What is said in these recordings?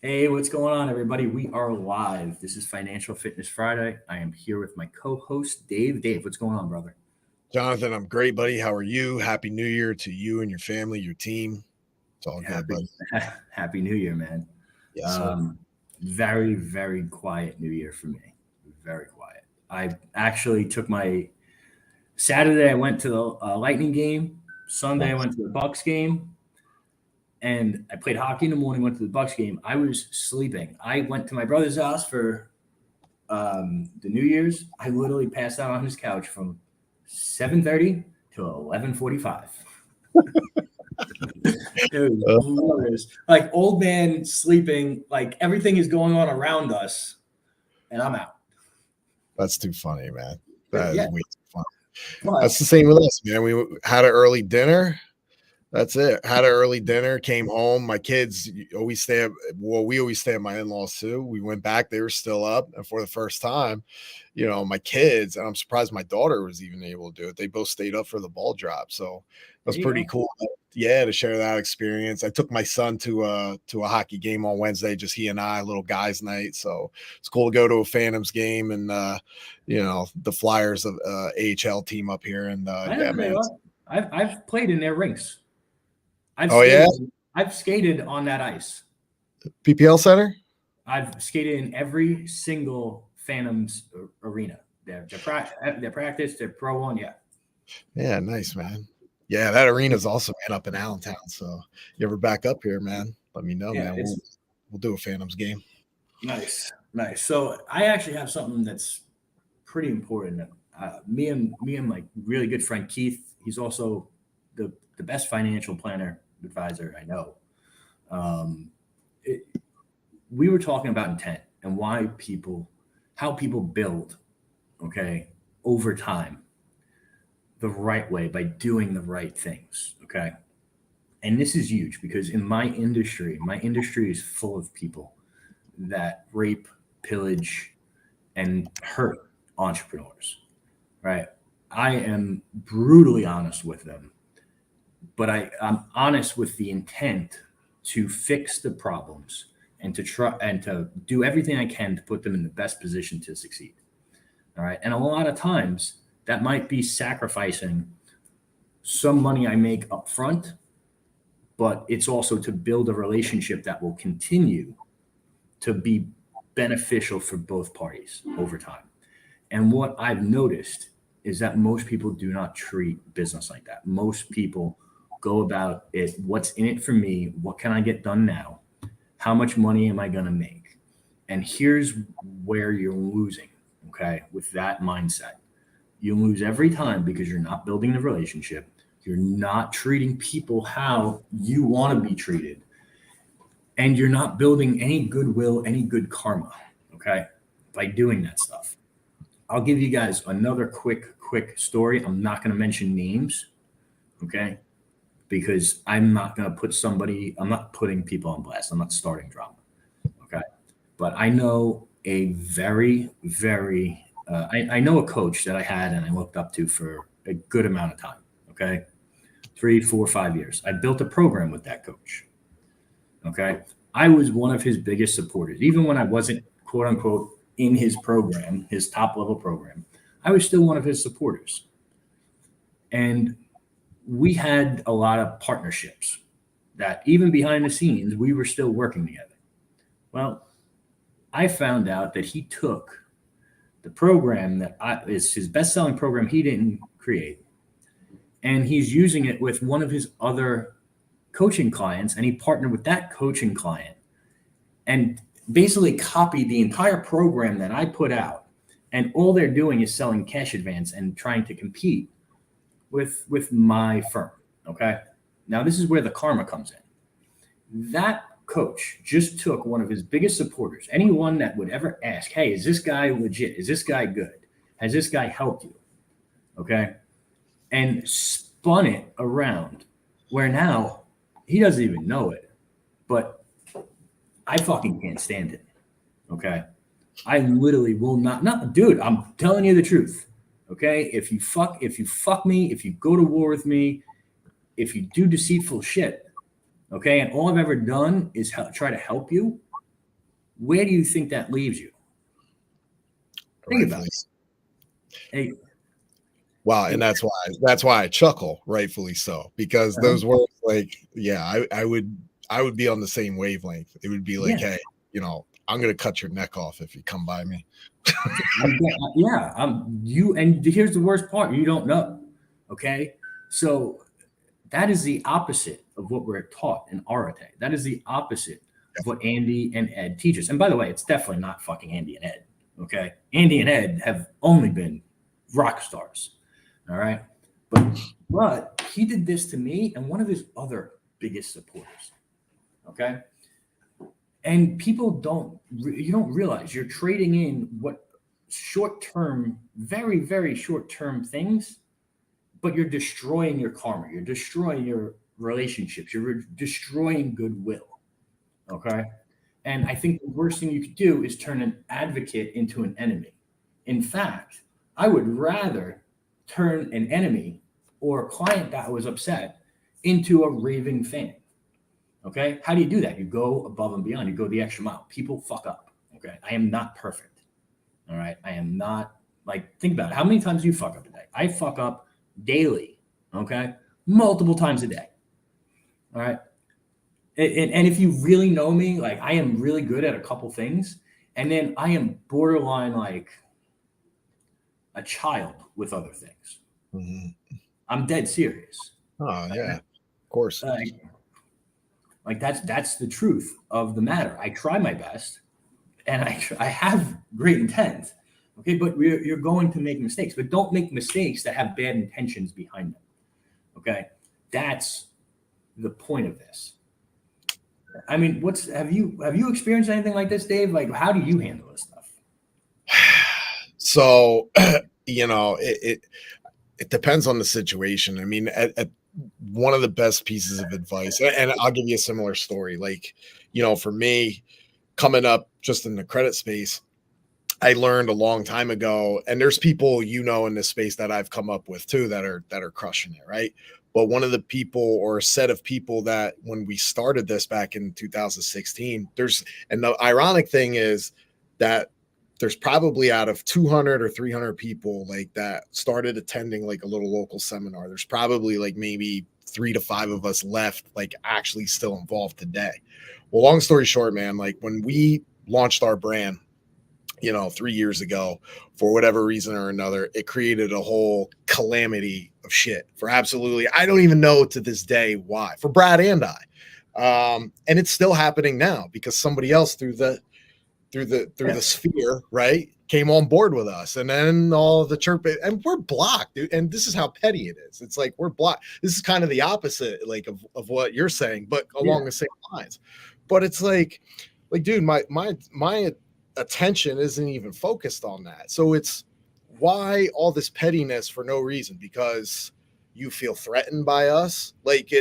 Hey, what's going on, everybody? We are live. This is Financial Fitness Friday. I am here with my co-host, Dave. Dave, what's going on, brother? Jonathan, I'm great, buddy. How are you? Happy New Year to you and your family, your team. It's all good, Happy buddy. Happy New Year, man. Yes, sir. Very, very quiet New Year for me. Very quiet. I actually took my Saturday. I went to the Lightning game. Sunday, I Nice. went to the Bucks game, and I played hockey in the morning. Went to the Bucks game. I was sleeping. I went to my brother's house for the New Year's. I literally passed out on his couch from 7:30 to 11:45. It was Uh, glorious. Like old man sleeping, like everything is going on around us, and I'm out. that's too funny, man. But That is yeah, way too funny. That's but the same with us, man. We had an early dinner. That's it. Had an early dinner, came home. My kids always stay at, well, we always stay at my in-laws too. We went back, they were still up. And for the first time, my kids, and I'm surprised my daughter was even able to do it. They both stayed up for the ball drop. So it there was you pretty go. cool. Yeah, to share that experience. I took my son to a hockey game on Wednesday, just he and I, a little guys' night. So it's cool to go to a Phantoms game and the Flyers of AHL team up here. And I know yeah, who they man. are. I've played in their rinks. I've Oh yeah, skated. I've skated on that ice. PPL Center. I've skated in every single Phantoms arena. Their practice, their pro one. Yeah, Yeah, nice, man. Yeah, that arena's also man up in Allentown. So you ever back up here, man? Let me know, yeah. man. It's We'll do a Phantoms game. nice, nice. So I actually have something that's pretty important. Me and my really good friend Keith. He's also the best financial planner advisor I know. Um, it, we were talking about intent and how people build, okay, over time, the right way by doing the right things, okay. And this is huge because in my industry is full of people that rape, pillage, and hurt entrepreneurs, right? I am brutally honest with them, but I'm honest with the intent to fix the problems and to try and to do everything I can to put them in the best position to succeed. All right. And a lot of times that might be sacrificing some money I make up front, but it's also to build a relationship that will continue to be beneficial for both parties over time. And what I've noticed is that most people do not treat business like that. Most people go about it, what's in it for me? What can I get done now? How much money am I going to make? And here's where you're losing, okay, with that mindset. You lose every time because you're not building the relationship. You're not treating people how you want to be treated. And you're not building any goodwill, any good karma, okay, by doing that stuff. I'll give you guys another quick story. I'm not going to mention names, okay? Because I'm not going to I'm not putting people on blast. I'm not starting drama, okay? But I know a I know a coach that I had and I looked up to for a good amount of time, okay? 3, 4, 5 years. I built a program with that coach, okay? I was one of his biggest supporters. Even when I wasn't, quote unquote, in his program, his top level program, I was still one of his supporters. And we had a lot of partnerships that even behind the scenes, we were still working together. Well, I found out that he took the program is his best selling program he didn't create, and he's using it with one of his other coaching clients, and he partnered with that coaching client and basically copied the entire program that I put out. And all they're doing is selling cash advance and trying to compete with my firm. Okay. Now this is where the karma comes in. That coach just took one of his biggest supporters, anyone that would ever ask, hey, is this guy legit? Is this guy good? Has this guy helped you? Okay. And spun it around where now he doesn't even know it, but I fucking can't stand it. Okay. I literally will not, dude, I'm telling you the truth. Okay. If you fuck me, if you go to war with me, if you do deceitful shit, okay, and all I've ever done is try to help you, Where do you think that leaves you? Think about Rightfully. it. Hey, Wow, hey, and that's why I chuckle, rightfully so, because uh-huh. those words, like, yeah, I would be on the same wavelength. It would be like, Yeah, hey, I'm gonna cut your neck off if you come by me. yeah. You, and here's the worst part: you don't know. Okay, so that is the opposite of what we're taught in Arate. That is the opposite of what Andy and Ed teach us. And by the way, it's definitely not fucking Andy and Ed. Okay, Andy and Ed have only been rock stars. All right, but he did this to me and one of his other biggest supporters. Okay, and people you don't realize you're trading in what short term, very short term things, but you're destroying your karma, you're destroying your relationships, you're destroying goodwill. Okay, and I think the worst thing you could do is turn an advocate into an enemy. In fact, I would rather turn an enemy or a client that was upset into a raving fan. Okay. How do you do that? You go above and beyond. You go the extra mile. People fuck up. Okay. I am not perfect. All right. I am not, like, think about it. How many times do you fuck up a day? I fuck up daily. Okay. Multiple times a day. All right. And if you really know me, like, I am really good at a couple things. And then I am borderline like a child with other things. Mhm. I'm dead serious. Oh yeah, of course. Like, like that's the truth of the matter. I try my best, and I have great intent. Okay, but you're going to make mistakes, but don't make mistakes that have bad intentions behind them. Okay, that's the point of this. I mean, what's have you experienced anything like this, Dave? Like, how do you handle this stuff? So, it depends on the situation. I mean, at one of the best pieces of advice, and I'll give you a similar story. Like, for me, coming up just in the credit space, I learned a long time ago, and there's people in this space that I've come up with too that are crushing it, right? But one of the people or a set of people that when we started this back in 2016, and the ironic thing is that there's probably out of 200 or 300 people like that started attending like a little local seminar. There's probably like maybe 3 to 5 of us left, like actually still involved today. Well, long story short, man, like when we launched our brand, 3 years ago, for whatever reason or another, it created a whole calamity of shit for absolutely, I don't even know to this day why, for Brad and I. And it's still happening now because somebody else through the Yeah, sphere, right, came on board with us. And then all the chirp, and we're blocked, dude. And this is how petty it is. It's like we're blocked. This is kind of the opposite, like of what you're saying, but along yeah, the same lines. But it's like, dude, my attention isn't even focused on that. So it's why all this pettiness for no reason? Because you feel threatened by us. Like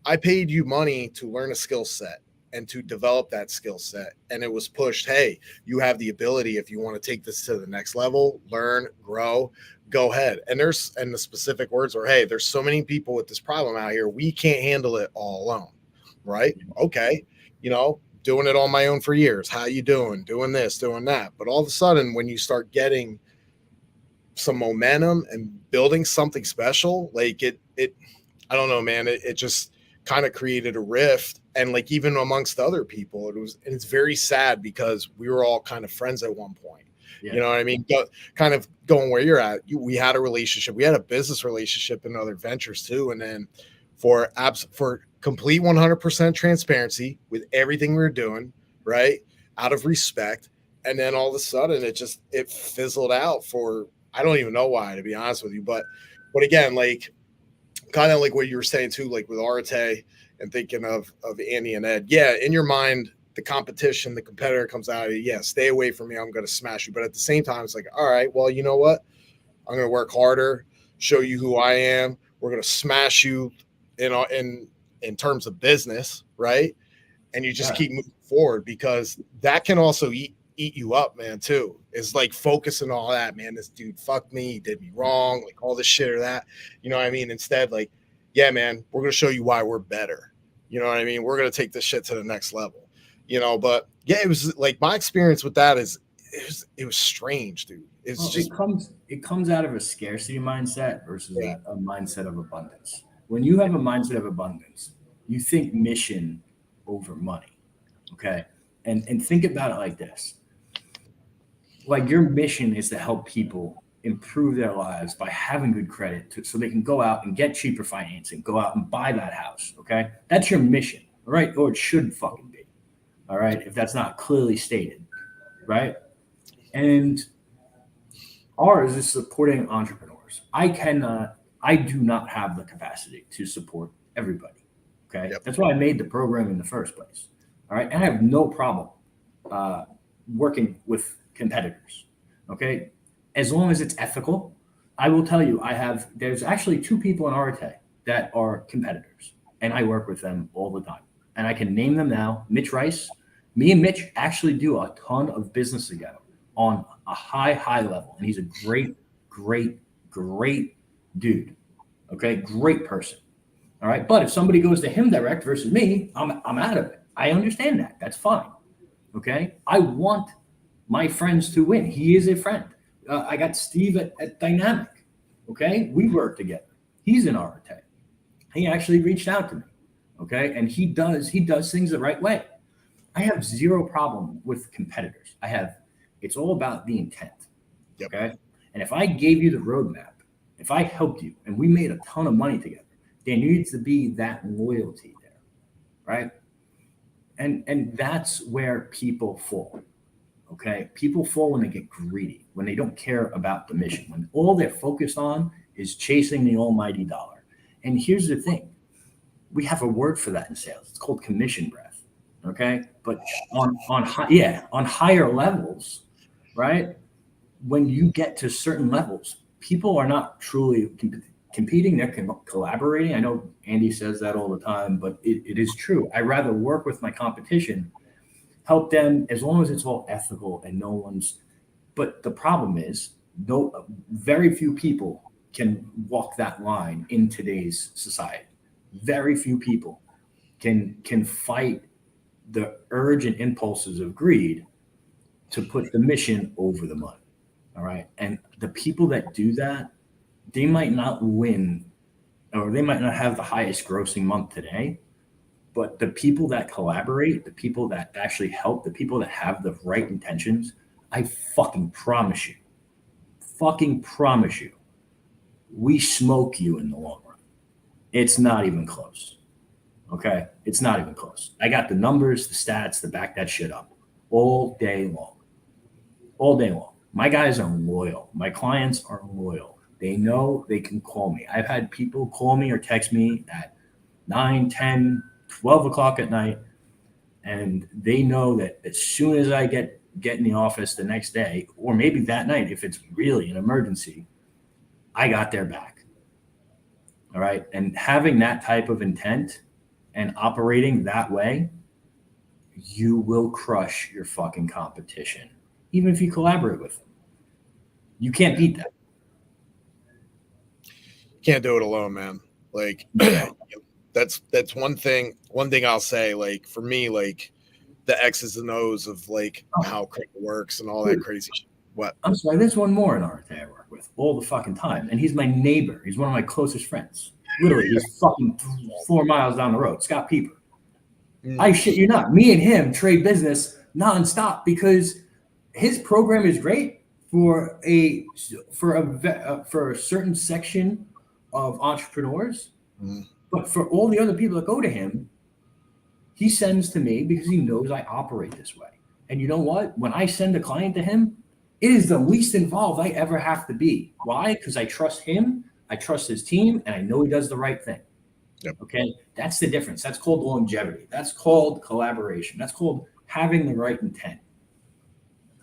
I paid you money to learn a skill set and to develop that skill set. And it was pushed, hey, you have the ability, if you want to take this to the next level, learn, grow, go ahead. And the specific words were, hey, there's so many people with this problem out here. We can't handle it all alone. Right. Okay. Doing it on my own for years. How you doing? Doing this, doing that. But all of a sudden, when you start getting some momentum and building something special, like it I don't know, man. It just kind of created a rift, and like even amongst other people, and it's very sad because we were all kind of friends at one point. You yeah, know what I mean? Kind of going where you're at. We had a relationship. We had a business relationship and other ventures too. And then for complete 100% transparency with everything we were doing, right, out of respect, and then all of a sudden it fizzled out for I don't even know why, to be honest with you, but again, like kind of like what you were saying too, like with Arte and thinking of Andy and Ed. Yeah, in your mind, the competition, the competitor comes out of you. Yeah, stay away from me. I'm going to smash you. But at the same time, it's like, all right, well, you know what? I'm going to work harder, show you who I am. We're going to smash you in terms of business, right? And you just yeah, keep moving forward because that can also eat you up, man, too. Is like focusing on all that, man. This dude fucked me, he did me wrong, like all this shit or that. You know what I mean? Instead, like, yeah, man, we're gonna show you why we're better. You know what I mean? We're gonna take this shit to the next level. But yeah, it was like my experience with that is it was strange, dude. It's Well, just it comes out of a scarcity mindset versus yeah, a mindset of abundance. When you have a mindset of abundance, you think mission over money. Okay. And think about it like this. Like your mission is to help people improve their lives by having good credit so they can go out and get cheaper financing, go out and buy that house. Okay. That's your mission, right? Or it should fucking be. All right. If that's not clearly stated, right? And ours is supporting entrepreneurs. I do not have the capacity to support everybody. Okay. yep, That's why I made the program in the first place. All right. And I have no problem uh, working with competitors. Okay. As long as it's ethical, I will tell you, there's actually two people in Arte that are competitors, and I work with them all the time. And I can name them now. Mitch Rice, me and Mitch actually do a ton of business together on a high level. And he's a great dude. Okay. Great person. All right. But if somebody goes to him direct versus me, I'm out of it. I understand that. That's fine. Okay. I want my friends to win. He is a friend. I got Steve at Dynamic. Okay. We work together. He's in Arte. He actually reached out to me. Okay. And he does things the right way. I have zero problem with competitors. It's all about the intent. yep. Okay. And if I gave you the roadmap, if I helped you and we made a ton of money together, there needs to be that loyalty there. Right. And that's where people fall. Okay. People fall when they get greedy, when they don't care about the mission, when all they're focused on is chasing the almighty dollar. And here's the thing, we have a word for that in sales. It's called commission breath. Okay. But on higher levels, right? When you get to certain levels, people are not truly competing, they're collaborating. I know Andy says that all the time, but it is true. I rather work with my competition, help them as long as it's all ethical and no one's. But the problem is, no, very few people can walk that line in today's society. Very few people can fight the urge and impulses of greed to put the mission over the money. All right. And the people that do that, they might not win or they might not have the highest grossing month today. But the people that collaborate, the people that actually help, the people that have the right intentions, I fucking promise you, we smoke you in the long run. It's not even close. Okay. It's not even close. I got the numbers, the stats to back that shit up all day long. All day long. My guys are loyal. My clients are loyal. They know they can call me. I've had people call me or text me at 9, 10, 12 o'clock at night, and they know that as soon as I get in the office the next day, or maybe that night, if it's really an emergency, I got their back. All right. And having that type of intent and operating that way, you will crush your fucking competition, even if you collaborate with them. You can't beat that. Can't do it alone, man. Like that's one thing. One thing I'll say, like for me, like the X's and O's of like Oh, how crypto works and all that dude, crazy shit. What? I'm sorry. There's one more in Arte I work with all the fucking time, and he's my neighbor. He's one of my closest friends. Literally, he's fucking 4 miles down the road. Scott Pieper. I Mm, shit you not. Me and him trade business nonstop because his program is great for a certain section of entrepreneurs, mm. but for all the other people that go to him, he sends to me because he knows I operate this way. And you know what? When I send a client to him, it is the least involved I ever have to be. Why? Because I trust him, I trust his team, and I know he does the right thing. Yep. Okay. That's the difference. That's called longevity. That's called collaboration. That's called having the right intent.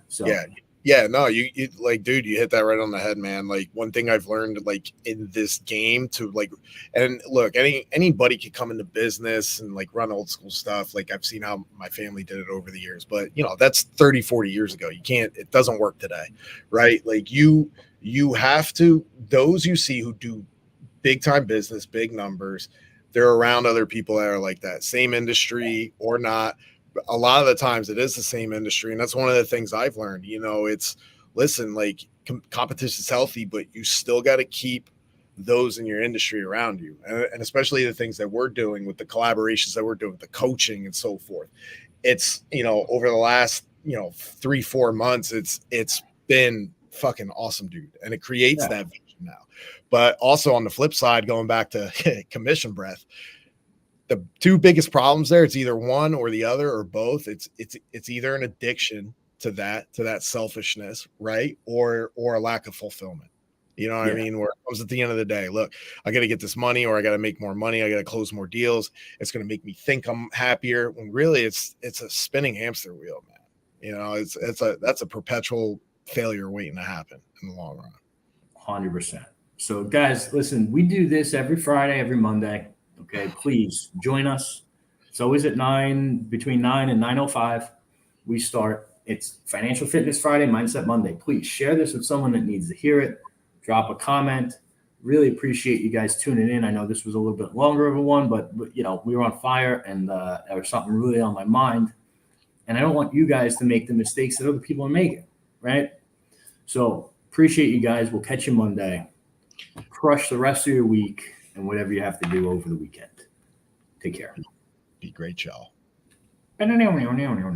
Yeah. So, Yeah, no, you like, dude, you hit that right on the head, man. Like one thing I've learned, like in this game, to like, and look, anybody could come into business and like run old school stuff. Like I've seen how my family did it over the years, but that's 30, 40 years ago. It doesn't work today, right? Like you have to, those you see who do big time business, big numbers, they're around other people that are like that, same industry or not. a lot of the times it is the same industry. And that's one of the things I've learned, it's listen, like competition is healthy, but you still got to keep those in your industry around you. And especially the things that we're doing with the collaborations that we're doing, the coaching and so forth. It's, over the last, 3-4 months, it's been fucking awesome, dude. And it creates that vision now. But also on the flip side, going back to commission breath, the two biggest problems there, it's either one or the other or both. It's either an addiction to that selfishness, right? Or a lack of fulfillment. You know what I mean? Where it comes at the end of the day, look, I got to get this money, or I got to make more money. I got to close more deals. It's going to make me think I'm happier, when really it's a spinning hamster wheel, man. That's a perpetual failure waiting to happen in the long run. 100%. So guys, listen, we do this every Friday, every Monday. Okay, please join us. It's always at between 9 and 9:05. We start. It's Financial Fitness Friday, Mindset Monday. Please share this with someone that needs to hear it. Drop a comment. Really appreciate you guys tuning in. I know this was a little bit longer of a one, but we were on fire, and there was something really on my mind. And I don't want you guys to make the mistakes that other people are making, right? So appreciate you guys. We'll catch you Monday. Crush the rest of your week and whatever you have to do over the weekend. Take care. Be great, y'all.